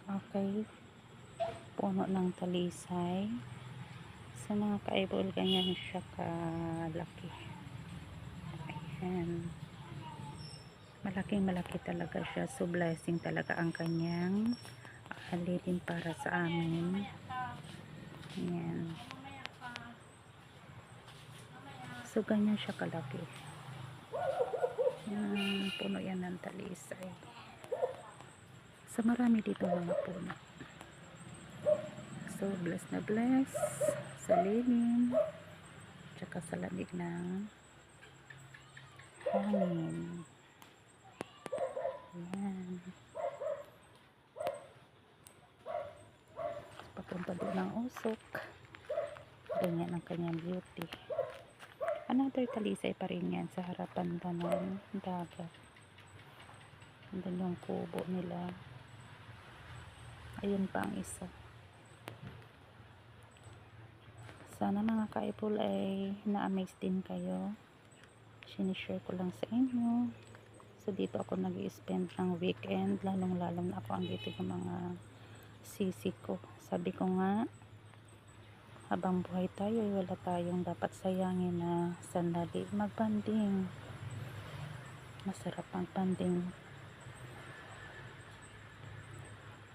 Okay, puno ng talisay. Sa mga ka-eyeball, ganyan siya kalaki. Ayan. Malaking malaki talaga siya. So blessing talaga ang kanyang alipin para sa amin. Ayan. So ganyan siya kalaki. Puno yan ng talisay. So marami dito mga puno. So bless na bless sa lilim tsaka sa lamig ng hangin. Ayan. Papunta doon ng usok. Ganyan ang kanyang beauty. Another talisay pa rin yan sa harapan ba ng dagat. Andun yung kubo nila. Ayun pa ang isa. Sana mga ka-eyeball ay na-amaze din kayo. Sinishare ko lang sa inyo. So dito ako nag-i-spend ng weekend. Lalong-lalong na ako ang dito ng mga sisi ko. Sabi ko nga, habang buhay tayo ay wala tayong dapat sayangin na sandali mag-banding. Masarap ang banding